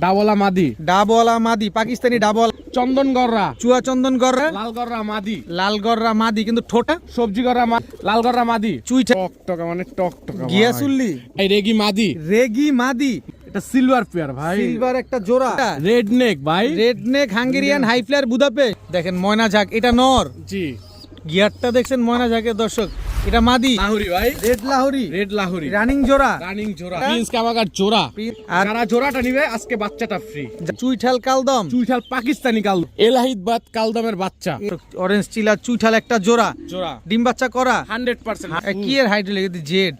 ডাবলা মাদি, ডাবলা মাদি, পাকিস্তানি ডাবল, চন্দন গররা, চুয়া চন্দন গররা, লাল গররা মাদি, লাল গররা মাদি কিন্তু ঠোঁটা সবজি গররা লাল গররা মাদি, চুইঠা, টকটকা মানে টকটকা গিয়াসুল্লি, এই রেগি মাদি, রেগি মাদি, এটা সিলভার পেয়ার ভাই, সিলভার একটা জোড়া, রেড নেক ভাই, red neck Hungarian high flyer Budapest. দেখেন ময়না ঝাক, এটা নর, জি গিয়ারটা দেখছেন ময়না ঝাকের দর্শক, এটা মাদি, লাহোরি ভাই, red Lahori, red Lahori, running জোড়া, রানিং জোড়া, প্রিন্স কামাগার জোড়া। আর যারা জোড়াটা নিবে আজকে বাচ্চাটা ফ্রি। চুইঠাল কালদম, চুইঠাল পাকিস্তানি কালদম, এলাহিদবাদ কালদমের বাচ্চা, অরেঞ্জ চিলা চুইঠাল একটা জোড়া, জোড়া ডিম বাচ্চা করা 100%। কি এর হাইড্রোলিক জেড,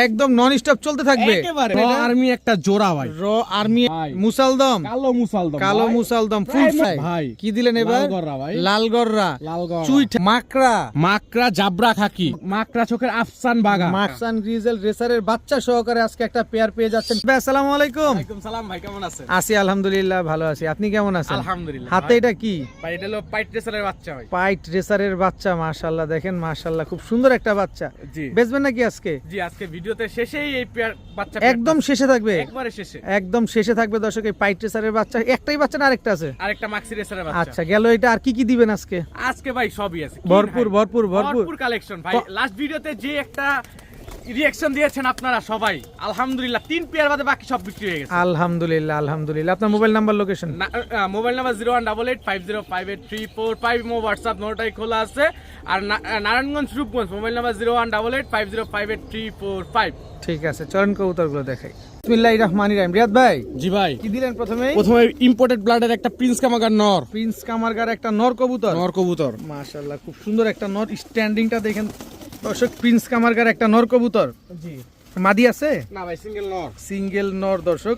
একদম নন স্টপ চলতে থাকবে। একেবারে র আর্মি একটা জোড়া ভাই, র আর্মি ভাই। মুসালদম, কালো মুসালদম, কালো ভাই। মুসালদম ফুল ফ্রাই ভাই কি দিলেন এবার? লাল গররা ভাই, লাল গররা, লাল গররা, চুইঠা, মাকড়া, মাকড়া জাবরা খাকি, মাকড়া চোখের আফসান বাগা, মাকসান গ্রিজেল রেসারের বাচ্চা সহকারে আজকে একটা পেয়ার পেয়ে যাচ্ছেন। ভাই আসসালামু আলাইকুম। ওয়ালাইকুম সালাম ভাই, কেমন আছেন? আছি আলহামদুলিল্লাহ ভালো আছি, আপনি কেমন আছেন? আলহামদুলিল্লাহ। হাতে এটা কি? ভাই এটা হলো পাইট রেসারের বাচ্চা ভাই। পাইট রেসারের বাচ্চা, মাশাআল্লাহ দেখেন মাশাআল্লাহ খুব সুন্দর একটা বাচ্চা। জি বেচবেন নাকি আজকে? জি আজকে ভিডিওতে শেষেই এই পেয়ার বাচ্চা একদম শেষে থাকবে, একবারে শেষে, একদম শেষে থাকবে দর্শক। এই পাইট রেসারের বাচ্চা একটাই বাচ্চা না আরেকটা আছে? আরেকটা মাক্সি রেসারের বাচ্চা। আচ্ছা গেল এটা, আর কি কি দিবেন আজকে? আজকে ভাই সবই আছে, ভরপুর ভরপুর ভরপুর ভরপুর কালেকশন ভাই। লাস্ট ভিডিওতে যে একটা রিঅ্যাকশন দিয়েছেন আপনারা সবাই, আলহামদুলিল্লাহ 3 পেয়ার বাদে বাকি সব বিক্রি হয়ে গেছে। আলহামদুলিল্লাহ আলহামদুলিল্লাহ। আপনার mobile number, location? Mobile number 0188505834 মো হোয়াটসঅ্যাপ নোটাই খোলা আছে। আর নারায়ণগঞ্জ রূপগঞ্জ মোবাইল নাম্বার 0188505834। ঠিক আছে, চরণ কবুতরগুলো দেখাই। বিসমিল্লাহির রহমানির রহিম। রিয়াদ ভাই জি ভাই, কি দিলেন প্রথমে? প্রথমে ইম্পোর্টেড ব্লাডের একটা প্রিন্স কামাগার নর, প্রিন্স কামারগার একটা নর কবুতর, নর কবুতর, মাশাআল্লাহ খুব সুন্দর একটা নর। স্ট্যান্ডিংটা দেখেন দর্শক, প্রিন্স কামারগার একটা নর কবুতর। জি মাদি আছে না ভাই, সিঙ্গেল নর, সিঙ্গেল নর দর্শক।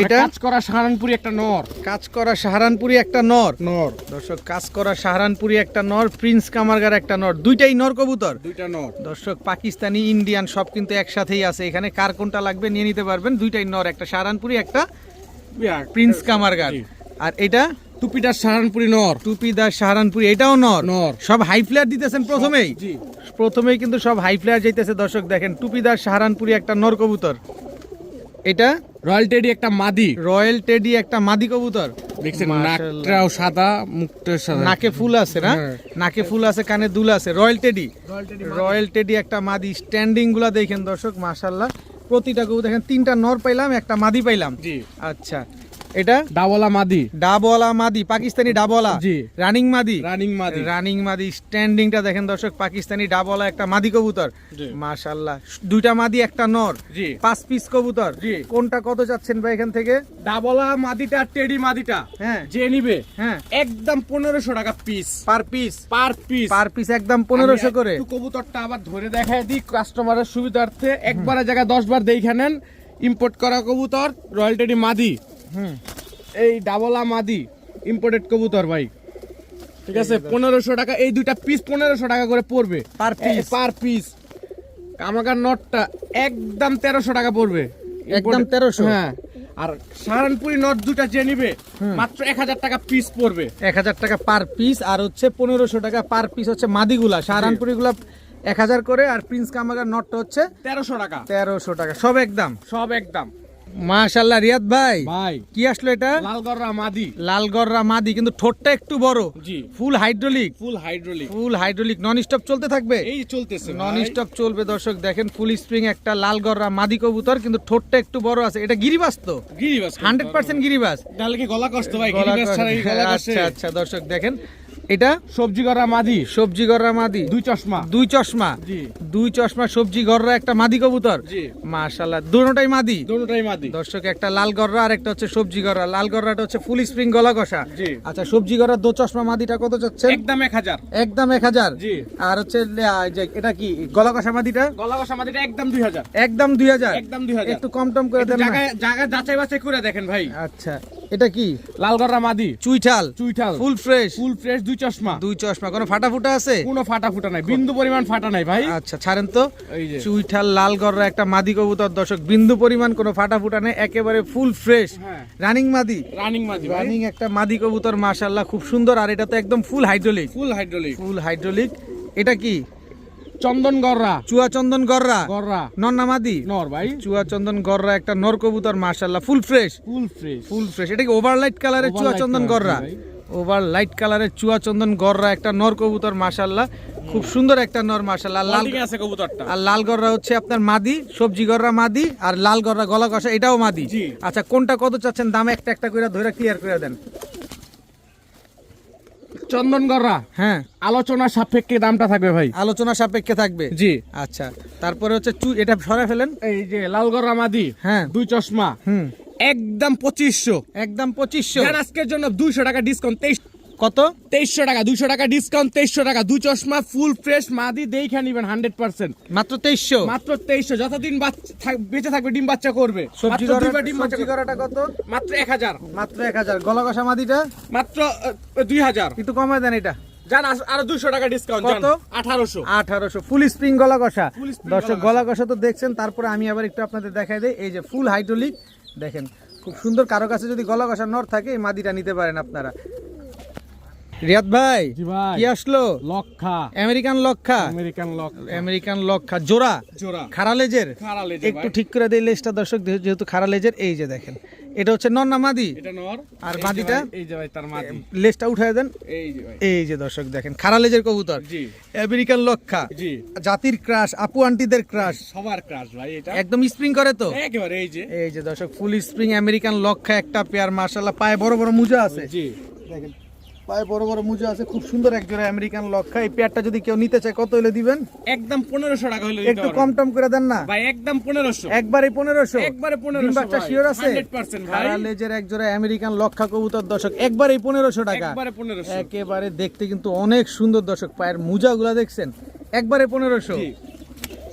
এটা এটা কাজ করা সাহারানপুরি একটা নর, কাজ করা সাহারানপুরি একটা নর নর দর্শক, কাজ করা সাহারানপুরি একটা নর, প্রিন্স কামারগার একটা নর, দুইটাই নর কবুতর দুইটা নর দর্শক। পাকিস্তানি ইন্ডিয়ান সব কিন্তু একসাথেই আছে এখানে, কার কোনটা লাগবে নিয়ে নিতে পারবেন। দুইটাই নর, একটা সাহারানপুরি একটা প্রিন্স কামারগার। জি। আর এটা টুপিটার সাহারানপুরি নর, টুপিদার সাহারানপুরি, এটাও নর। নর সব হাই ফ্লেয়ার দিতেছেন প্রথমেই, জি প্রথমেই কিন্তু সব হাই ফ্লেয়ার যাইতেছে দর্শক। দেখেন টুপিদার সাহারানপুরি একটা নর কবুতর, এটা রয়্যাল টেডি একটা মাদি, রয়্যাল টেডি একটা মাদি কবুতর। দেখছেন মাশাআল্লাহ। নাকটাও সাদা, মুখটাও সাদা, নাকে ফুল আছে না? হ্যাঁ। নাকে ফুল আছে, কানে দুল আছে। রয়্যাল টেডি, রয়্যাল টেডি একটা মাদি। স্ট্যান্ডিং গুলা দেখেন দর্শক মাশাআল্লাহ, প্রতিটা কবুতর দেখেন, 3টা নর পাইলাম, একটা মাদি পাইলাম। জি আচ্ছা এটা ডাবলা মাদি, ডাবলা মাদি, পাকিস্তানি ডাবলা, জি রানিং মাদি, রানিং মাদি, রানিং মাদি। স্ট্যান্ডিংটা দেখেন দর্শক, পাকিস্তানি ডাবলা একটা মাদি কবুতর, জি মাশাআল্লাহ। দুইটা মাদি একটা নর, জি 5 পিস কবুতর। জি। কোনটা কত যাচ্ছেন ভাই এখান থেকে? ডাবলা মাদিটা আর টেডি মাদিটা হ্যাঁ যে নিবে হ্যাঁ, একদম 1500 টাকা piece, per piece, per piece, per piece একদম 1500 করে। একটু কবুতরটা আবার ধরে দেখায় দিই কাস্টমারের সুবিধার্থে, একবারের জায়গায় 10 বার দেখে নেন। ইম্পোর্ট করা কবুতর, রয়্যাল টেডি মাদি, হুম, এই ডাবলা মাদি ইম্পোর্টেড কবুতর ভাই, ঠিক আছে 1500 টাকা। এই দুইটা পিস 1500 টাকা করে পড়বে পার পিস, পার পিস। কামাগার নটটা একদম 1300 টাকা পড়বে, একদম 1300। হ্যাঁ। আর সাহারানপুরি নট দুটা যে নিবে মাত্র 1000 টাকা পিস পড়বে, 1000 টাকা পার পিস। আর হচ্ছে 1500 টাকা পার পিস হচ্ছে মাদিগুলা, সাহারানপুরি গুলা 1000 করে। আর প্রিন্স কামাগার নটটা হচ্ছে 1300 টাকা, 1300 টাকা, সব একদম। সব একদম। মাশাআল্লাহ রিয়াদ ভাই ভাই কি আসলো এটা? লালগররা মাদি, লালগররা মাদি, কিন্তু ঠোঁটটা একটু বড়, জি full hydraulic, full hydraulic, full hydraulic, non stop চলতে থাকবে, এই চলতেছে নন স্টপ চলবে দর্শক। দেখেন ফুল স্প্রিং একটা লালগররা মাদি কবুতর, কিন্তু ঠোঁটটা একটু বড় আছে। এটা গিরিবাস তো? গিরিবাস 100% গিরিবাস। তাহলে কি গলা কষ্ট ভাই? গলা গিরিবাস ছাড়া এই গলা কষ্ট। আচ্ছা আচ্ছা দর্শক দেখেন, এটা সবজি গররা মাদি, সবজি গররা মাদি, দুই চশমা, দুই চশমা, জি দুই চশমা সবজি গররা একটা মাদি কবুতর, জি মাশাআল্লাহ দুটোটাই মাদি দুটোটাই মাদি দর্শক। একটা লাল গররা আর একটা হচ্ছে সবজি গররা। লাল গররাটা হচ্ছে ফুল স্প্রিং গলা কষা। জি। আচ্ছা সবজি গররা দো চশমা মাদিটা কত চাচ্ছেন? একদম 1000, একদম 1000। জি। আর হচ্ছে যে এটা কি গলা কষা মাদিটা? গলা কষা মাদিটা একদম 2000, একদম 2000। একদম 2000। একটু কম টম করে দেন না? জায়গা জায়গা যাচাই বাছাই করে দেখেন ভাই। আচ্ছা এটা কি? লালগররা মাদি, চুইঠাল, চুইঠাল, ফুল ফ্রেশ, ফুল ফ্রেশ, দুই চশমা, দুই চশমা, কোনো ফাটা ফুটা আছে? কোনো ফাটা ফুটা নাই, বিন্দু পরিমাণ ফাটা নাই ভাই। আচ্ছা ছাড়েন তো। এই যে চুইঠাল লাল গররা একটা মাদি কবুতর দর্শক, বিন্দু পরিমাণ কোনো ফাটা ফুটা নেই, একেবারে ফুল ফ্রেশ হ্যাঁ রানিং মাদি, রানিং মাদি ভাই, রানিং একটা মাদি কবুতর মাশাআল্লাহ খুব সুন্দর। আর এটা তো একদম ফুল hydraulic, full hydraulic, full hydraulic. এটা কি? চন্দন গররা, চুয়া চন্দন গররা, গররা নর না মাদি? নর ভাই, চুয়া চন্দন গররা একটা নর কবুতর, মাশাআল্লাহ full fresh, full fresh. Full fresh. এটা কি ওভারলাইট কালারের চুয়া Overlight চন্দন colour, গররা? জি ভাই। ওভার লাইট কালারের চুয়া চন্দন গররা একটা নর কবুতর, মাশাআল্লাহ খুব সুন্দর একটা নর, মাশাআল্লাহ। লাল Holding আছে কবুতরটা। আর লাল গররা হচ্ছে আপনার মাদি, সবজি গররা মাদি, আর লাল গররা গলা কষা এটাও মাদি। জি। আচ্ছা, কোনটা কত চাচ্ছেন দাম একটা একটা করে ধরে ক্লিয়ার করে দেন। চন্দন গররা হ্যাঁ, আলোচনা সাপেক্ষে দামটা থাকবে ভাই। আলোচনা সাপেক্ষে থাকবে। জি। আচ্ছা, তারপরে হচ্ছে এটা সরে ফেলেন। এই যে লাল গররা মাদি, হ্যাঁ। 2 চশমা, হুম, একদম 2500। একদম 2500। যার আজকের জন্য 200 টাকা ডিসকাউন্ট, কত? 2300 টাকা, 200 টাকা ডিসকাউন্ট, 2300 টাকা। 2 চশমা ফুল ফ্রেশ মাদি দেখে নিবেন 100%। মাত্র 2300। মাত্র 2300। যতদিন বেঁচে থাকবে ডিম বাচ্চা করবে। সবজি মাত্র দুইবার ডিম বাচ্চা সবজি করবে। গররাটা কত? মাত্র 1000। মাত্র 1000। গলা কষা মাদিটা মাত্র 2000। একটু কমায় দেন এটা। জান আরো 200 টাকা ডিসকাউন্ট। কত? 1800। 1800। ফুল স্প্রিং গলা কষা। Full spring দর্শক গলা গলা কষা তো দেখছেন, তারপরে আমি আবার একটু আপনাদের দেখাই দেই। এই যে ফুল হাইড্রোলিক দেখেন, খুব সুন্দর। কারো কাছে যদি গলা কষা নর থাকে এই মাদিটা নিতে পারেন আপনারা। রিয়াদ ভাই, জি ভাই। কি আসলো? লক্ষা, আমেরিকান লক্ষা। আমেরিকান লক, আমেরিকান লক্ষা জোড়া, জোড়া, খাড়া লেজের। খাড়া লেজের একটু ভাই। ঠিক করে দেই লেজটা দর্শক, যেহেতু খাড়া লেজের। এই যে দেখেন, এটা হচ্ছে নর না মাদি? এটা নর। আর এই যে মাদিটা? ভাই, এই যে ভাই তার মাদি। লেজটা উঠায় দেন। এই যে ভাই। এই যে দর্শক দেখেন, খাড়া লেজের কবুতর, জি, আমেরিকান লক্ষা, জি। জাতির ক্রাশ, আপু আন্টিদের ক্রাশ, সবার ক্রাশ ভাই এটা। একদম স্প্রিং করে তো। একেবারে এই যে। এই যে দর্শক ফুল স্প্রিং আমেরিকান লক্ষা একটা পেয়ার, মাশাআল্লাহ। পায়ে বড় বড় মুজা আছে, জি। দেখেন পায়ে বড় বড় মুজা আছে, খুব সুন্দর এক জোড়া আমেরিকান লক্ষা। এই পেয়ারটা যদি কেউ নিতে চায় কত হলে দিবেন? একদম 1500 টাকা হলে দিতে একটু পারবেন। কম টম করে দেন না ভাই একদম 1500। একবারে 1500। একবারে 1500 ডিম বাচ্চা ভাই। শিওর আছে? 100% ভাই। খাড়া লেজের এক জোড়া আমেরিকান লক্ষা কবুতর দর্শক, একবারে 1500 টাকা। একবারে 1500। একেবারে দেখতে কিন্তু অনেক সুন্দর দর্শক, পায়ের মুজাগুলা দেখছেন, একবারে 1500। জি।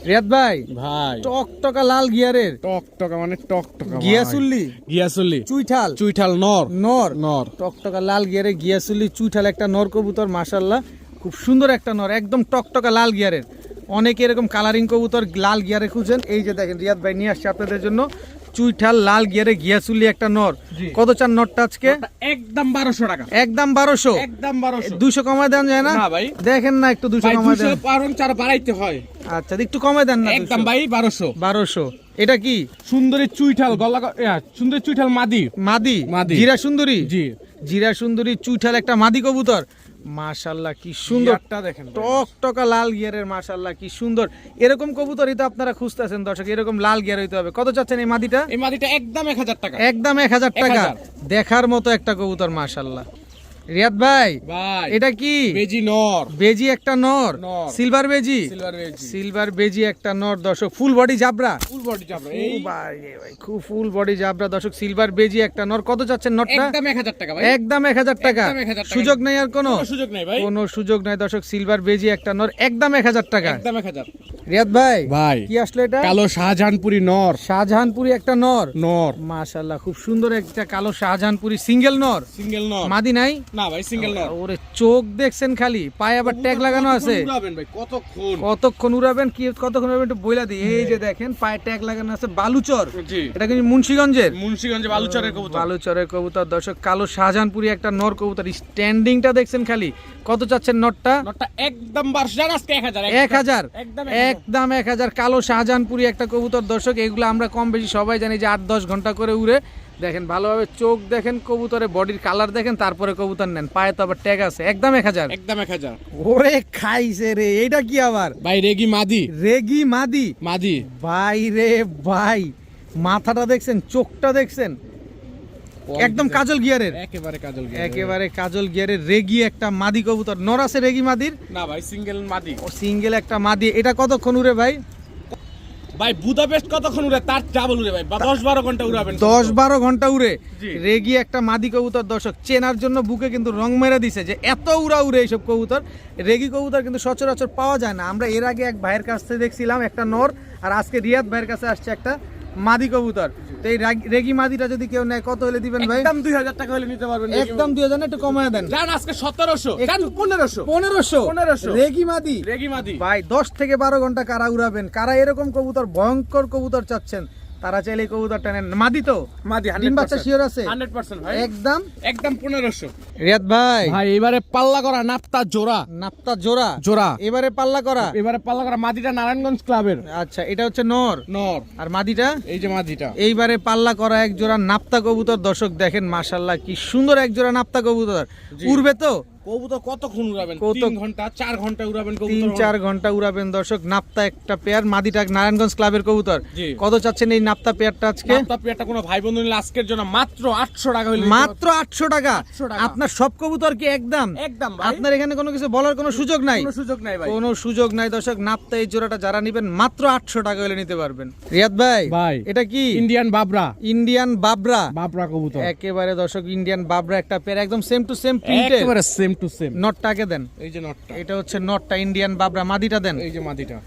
রিয়াদ ভাই, ভাই টকটকা লাল গিয়ারের টকটকা মানে টকটকা ভাই। গিয়াসুল্লি, গিয়াসুল্লি, চুইঠাল, চুইঠাল নর, নর, নর। টকটকা লাল গিয়ারের গিয়াসুল্লি চুইঠাল একটা নর কবুতর, মাশাআল্লাহ খুব সুন্দর একটা নর, একদম টকটকা লাল গিয়ারের। অনেকে এরকম কালারিং কবুতর লাল গিয়ারে খুঁজেন, এই যে দেখেন রিয়াদ ভাই নিয়ে আসছে আপনাদের জন্য চুইঠাল লাল গিয়ারে গিয়াসুল্লি একটা নর। জি। কত চান নরটা আজকে? একদম 1200 টাকা। একদম 1200। একদম 1200। 200 কমায় দেন যায় না? না ভাই। দেখেন না একটু 200 ভাই কমায় দেন। 200 পারন 4 বাড়াইতে হয়। আচ্ছা, একটু কমায় দেন না। একদম 200। ভাই 1200। 1200। এটা কি সুন্দরী চুইঠাল গলা, সুন্দরী চুইঠাল মাদি। মাদি? মাদি। জিরা সুন্দরী? জি। জিরা সুন্দরী চুইঠাল একটা মাদি কবুতর, মাশাআল্লাহ কি সুন্দর। গিয়ারটা দেখেন ভাই। টকটকা লাল গিয়ারের, মাশাআল্লাহ কি সুন্দর। এরকম কবুতরই তো আপনারা খুঁজতেছেন দর্শক, এরকম লাল গিয়ার হইতে হবে। কত চাচ্ছেন এই মাদিটা? এই মাদিটা একদম 1000 টাকা। একদম 1000 টাকা। 1000 দেখার মতো একটা কবুতর, মাশাআল্লাহ। রিয়াদ ভাই, ভাই এটা কি? বেজি নর, বেজি একটা নর, নর। সিলভার বেজি, সিলভার বেজি, সিলভার বেজি একটা নর দর্শক, ফুল বডি জাবরা। ফুল বডি চাপড়া। এই ভাই খুব ফুল বডি জাবরা দর্শক, সিলভার বেজি একটা নর। কত চাচ্ছেন নরটা? একদম 1000 টাকা ভাই। একদম 1000 টাকা। একদম 1000 টাকা। সুযোগ নেই আর কোনো? কোনো সুযোগ নাই ভাই। কোনো সুযোগ নাই দর্শক, সিলভার বেজি একটা নর, একদম 1000 টাকা। একদম 1000। রিয়াদ ভাই, ভাই কি আসলো এটা? কালো শাহজাহানপুরি নর, শাহজাহানপুরি একটা নর, নর, মাশাআল্লাহ খুব সুন্দর একটা কালো শাহজাহানপুরি সিঙ্গেল নর। সিঙ্গেল নর। মাদি নাই? না ভাই সিঙ্গেল নর। ওরে চোখ দেখছেন খালি, পায়ে আবার ট্যাগ লাগানো আছে। উড়াবেন ভাই কতক্ষণ। কতক্ষণ উড়াবেন, কি কতক্ষণ উড়াবেন একটু বইলা দিই। এই যে দেখেন পায়ে ট্যাগ লাগানো আছে, বালুচর। জি। এটা কিন্তু মুন্সিগঞ্জের, মুন্সিগঞ্জে বালুচরের কবুতর। বালুচরের কবুতর দর্শক, কালো শাহজাহানপুরি একটা নর কবুতর। স্ট্যান্ডিংটা দেখছেন খালি। কত চাচ্ছেন নরটা? নরটা একদম 1200 জান আজকে 1000। 1000। একদম একদম 1000। কালো শাহজাহানপুরি একটা কবুতর দর্শক, এগুলো আমরা কম বেশি সবাই জানি যে 8-10 ঘন্টা করে উড়ে। দেখেন ভালোভাবে চোখ দেখেন, কবুতরের বডির কালার দেখেন, তারপরে কবুতর নেন। পায়ে তো আবার ট্যাগ আছে। একদম 1000। একদম 1000। ওরে খাইছে রে, এইটা কি আবার? ভাই রেগি মাদি, রেগি মাদি। মাদি। ভাই রে ভাই, মাথাটা দেখছেন, চোখটা দেখছেন, একদম কাজল গিয়ারের, একেবারে কাজল গিয়ার। একেবারে কাজল গিয়ারের রেগি একটা মাদি কবুতর। নর আছে রেগি মাদির? না ভাই সিঙ্গেল মাদি। ও সিঙ্গেল একটা মাদি। এটা কতক্ষণ উড়ে ভাই? ভাই বুদাপেস্ট কতক্ষণ উড়ে তার ডাবল উড়ে ভাই, বা 10-12 ঘন্টা উড়াবেন। 10-12 ঘন্টা উড়ে। জি। রেগি একটা মাদি কবুতর দর্শক, চেনার জন্য বুকে কিন্তু রং মেরে দিছে যে এত উড়া উড়ে এইসব কবুতর। রেগি কবুতর কিন্তু সচরাচর পাওয়া যায় না। আমরা এর আগে এক ভাইয়ের কাছ থেকে দেখছিলাম একটা নর, আর আজকে রিয়াদ ভাইয়ের কাছে আসছে একটা মাদি কবুতর। তো এই রেগি মাদিটা যদি কেউ নেয় কত হলে দিবেন ভাই? একদম 2000 টাকা হলে নিতে পারবেন। একদম 2000 না, একটু কমায় দেন। জান আজকে 1700, জান একটু- 1500। 1500 রেগি মাদি। রেগি মাদি। ভাই 10 থেকে 12 ঘন্টা কারা উড়াবেন? কারা এরকম কবুতর, ভয়ঙ্কর কবুতর চাচ্ছেন? তারা চাইলে কবুতরটা নেন। মাদি তো মাদি ডিম বাচ্চা শিওর আছে 100% ভাই, একদম একদম 1500। রিয়াদ ভাই ভাই এবারে পাল্লা করা নাপ্তা জোড়া, নাপ্তা জোড়া জোড়া এবারে পাল্লা করা। এবারে পাল্লা করা মাদিটা নারায়ণগঞ্জ ক্লাবের আচ্ছা, এটা হচ্ছে নর, নর, আর মাদিটা এই যে মাদিটা। এইবারে পাল্লা করা এক জোড়া নাপ্তা কবুতর। দর্শক দেখেন মাশাআল্লাহ কি সুন্দর এক জোড়া নাপ্তা কবুতর। জি। উড়বে তো? কবুতর কতক্ষণ উড়াবেন? কত- 3 ঘন্টা 4 ঘন্টা উড়াবেন কবুতর। 3-4 ঘন্টা উড়াবেন দর্শক। নাপ্তা একটা পেয়ার, মাদিটা নারায়ণগঞ্জ ক্লাবের কবুতর। জি। কত চাচ্ছেন এই নাপ্তা পেয়ারটা আজকে? নাপ্তা পেয়ারটা কোনো ভাই বন্ধু নিলে আজকের জন্য মাত্র 800 টাকা হইলে মাত্র 800 টাকা। 800 টাকা। আপনার সব কবুতর কি একদম? একদম ভাই, আপনার এখানে কোনো কিছু বলার কোনো সুযোগ নাই? কোনো সুযোগ নাই ভাই। কোনো সুযোগ নাই দর্শক। নাপ্তা এই জোড়াটা যারা নেবেন মাত্র 800 টাকা হলে নিতে পারবেন। রিয়াদ ভাই, ভাই। এটা কি? Indian বাবরা, Indian বাবরা। বাবরা কবুতর একেবারে দর্শক ইন্ডিয়ান বাবরা একটা পেয়ার, একদম সেম টু সেম প্রিন্টের। একেবারে সেম টু সেম। নটটাকে দেন। এই যে নটটা, এটা হচ্ছে নটটা ইন্ডিয়ান বাবরা। মাদিটা দেন। এই যে মাদিটা।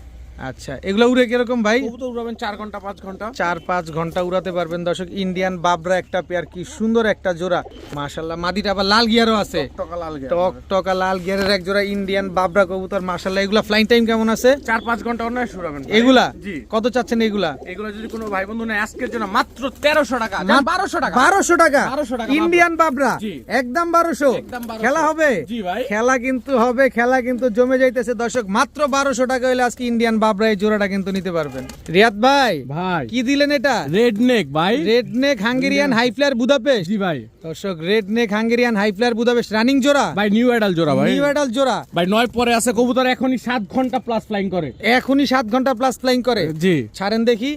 আচ্ছা, এগুলো উড়ে কিরকম ভাই? কবুতর উড়াবেন 4 ঘন্টা 5 ঘন্টা। 4-5 ঘন্টা উড়াতে পারবেন দর্শক। ইন্ডিয়ান বাবরা একটা পেয়ার, কি সুন্দর একটা জোড়া মাশাআল্লাহ। মাদিটা আবার লাল গিয়ারও আছে, টকা লাল গিয়া। টক টকা লাল গিয়ারের এক জোড়া ইন্ডিয়ান বাবরা কবুতর মাশাআল্লাহ। এগুলা ফ্লাইং টাইম কেমন আছে? 4-5 ঘন্টা অনায়াসে উড়াবেন ভাই। এগুলা জি। কত চাচ্ছেন এগুলা? এগুলো যদি কোনো ভাই বন্ধু নেয় আজকের জন্য মাত্র 1300 টাকা, 1200 টাকা। 1200 টাকা 1200 টাকা ইন্ডিয়ান বাবরা। জি। একদম 1200। একদম 1200 খেলা হবে? জি ভাই। খেলা কিন্তু হবে, খেলা কিন্তু জমে যাইতেছে দর্শক। মাত্র 1200 টাকা হলে আজকে ইন্ডিয়ান বাবরা এই জোড়াটা কিন্তু নিতে পারবেন। রিয়াদ ভাই, ভাই কি দিলেন এটা? রেড নেক ভাই। Red neck Hungarian high flyer Budapest. জি ভাই। দর্শক red neck Hungarian high flyer Budapest running জোড়া, ভাই নিউ অ্যাডাল জোড়া ভাই। নিউ অ্যাডাল জোড়া। ভাই 9 পরে আছে কবুতর, এখনই 7 ঘন্টা প্লাস ফ্লাইং করে। এখনই 7 ঘন্টা প্লাস ফ্লাইং করে। জি। ছাড়েন দেখি।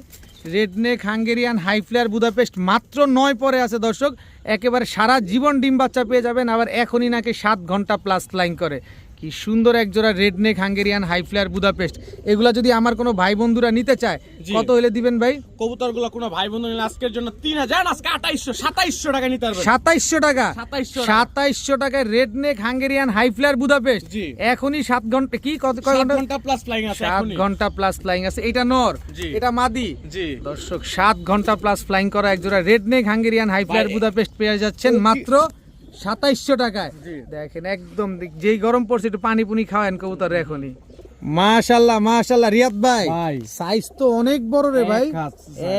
Red neck Hungarian high flyer Budapest মাত্র 9 পরে আছে দর্শক। একেবারে সারা জীবন ডিম বাচ্চা পেয়ে যাবেন। আবার এখনই নাকি 7 ঘন্টা প্লাস ফ্লাইং করে। কি সুন্দর এক জোড়া red neck Hungarian high flyer Budapest. এগুলা যদি আমার কোনো ভাই বন্ধুরা নিতে চায় জি। কত হলে দিবেন ভাই? কবুতরগুলো কোনো ভাই বন্ধু নিলে আজকের জন্য 3000, আজকে 2700 টাকা নিতে পারবেন। 2700 টাকা। 2700 টাকায় red neck Hungarian high flyer Budapest. জি। এখনই 7 ঘন্টা, কি কত কয় 7 ঘন্টা? ঘন্টা প্লাস ফ্লাইং আছে 7 এখনই। ঘন্টা প্লাস ফ্লাইং আছে। এটা নর, জি। এটা মাদি। জি। দর্শক 7 ঘন্টা প্লাস ফ্লাইং করা এক জোড়া red neck Hungarian high flyer ভাই, বুদাপেস্ট পেয়ে যাচ্ছেন মাত্র 2700 টাকায়। জি। দেখেন একদম যেই গরম পড়ছে একটু পানি পুনি খাওয়ান কবুতর এখনই। মাশাআল্লাহ মাশাআল্লাহ। রিয়াদ ভাই, ভাই। সাইজ তো অনেক বড় রে ভাই। এক হাত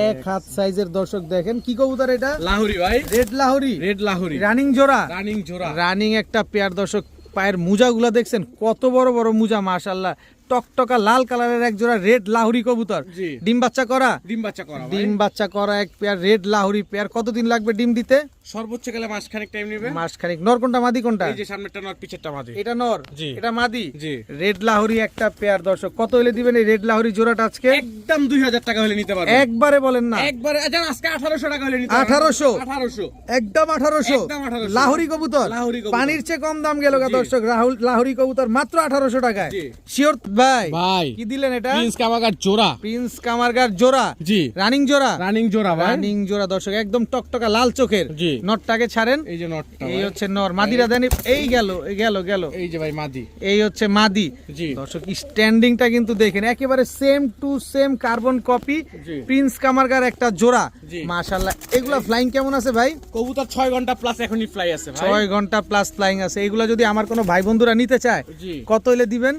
এক হাত সাইজের দর্শক দেখেন কি কবুতর এটা? লাহুরি ভাই, রেড লাহোরি, রেড লাহুরি রানিং জোড়া। রানিং জোড়া। রানিং একটা পেয়ার দর্শক। পায়ের মুজাগুলা দেখছেন কত বড় বড় মুজা মাশাআল্লাহ। টকটকা লাল কালারের এক জোড়া রেড লাহুরি কবুতর। জি। ডিম বাচ্চা করা, ডিম বাচ্চা করা ভাই। ডিম বাচ্চা করা এক পেয়ার রেড লাহুরি পেয়ার। কতদিন লাগবে ডিম দিতে? সর্বোচ্চ গেলে মাসখানেক টাইম নেবে। মাসখানেক। নর কোনটা মাদি কোনটা? এই যে সামনেরটা নর, পিছেরটা মাদি। এটা নর, জি। এটা মাদি। জি। রেড লাহুরি একটা পেয়ার দর্শক। কত হলে দিবেন এই রেড লাহুরি জোড়াটা আজকে? একদম 2000 টাকা হলে নিতে পারবেন। একবারে বলেন না। একবারে জান আজকে 1800 টাকা হলে নিতে পারবেন। 1800? 1800। একদম 1800। একদম 1800 লাহুরি কবুতর। লাহুরি কবুতর। পানির চেয়ে কম দাম গেল গা জি। দর্শক। লাহুরি কবুতর মাত্র 1800 টাকায়। জি। শিওর ভাই? ভাই কি দিলেন এটা? প্রিন্স কামাগার জোড়া। প্রিন্স কামারগার জোড়া। জি। রানিং জোড়া। রানিং জোড়া ভাই। রানিং জোড়া দর্শক, একদম টকটকা লাল চোখের। জি। নটটাকে ছাড়েন। এই যে নটটা এই ভাই। হচ্ছে নর। মাদিরা দেন। এই গেল গেল গেল। এই যে ভাই মাদি। এই হচ্ছে মাদি। জি। দর্শক স্ট্যান্ডিংটা কিন্তু দেখেন একেবারে same to same carbon copy. জি। প্রিন্স কামারগার একটা জোড়া। জি। মাশাআল্লাহ। এগুলা ফ্লাইং কেমন আছে ভাই? কবুতর 6 ঘন্টা প্লাস এখনই ফ্লাই আছে ভাই। 6 ঘন্টা প্লাস ফ্লাইং আছে। এগুলা যদি আমার কোনো ভাই বন্ধুরা নিতে চায় জি। কত হলে দিবেন?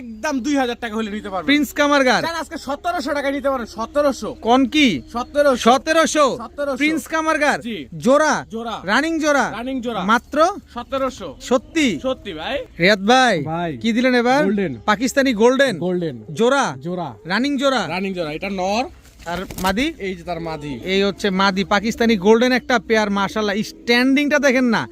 একদম 2000 টাকা হলে নিতে পারবেন। প্রিন্স কামারগার জান আজকে 1700 টাকা নিতে পারেন। 1700। কোন কি? 1700। 1700। 1700 প্রিন্স কামারগার জি। জোড়া। জোড়া। রানিং জোড়া। রানিং জোড়া। মাত্র 1700। সত্যি? সত্যি ভাই। রিয়াদ ভাই, ভাই। কি দিলেন এবার? গোল্ডেন। পাকিস্তানি গোল্ডেন গোল্ডেন জোড়া। জোড়া। রানিং জোড়া। রানিং জোড়া। এটা নর, আর মাদি? এই যে তার মাদি। এই হচ্ছে মাদি। পাকিস্তানি গোল্ডেন একটা পেয়ার মাশাআল্লাহ। স্ট্যান্ডিংটা দেখেন না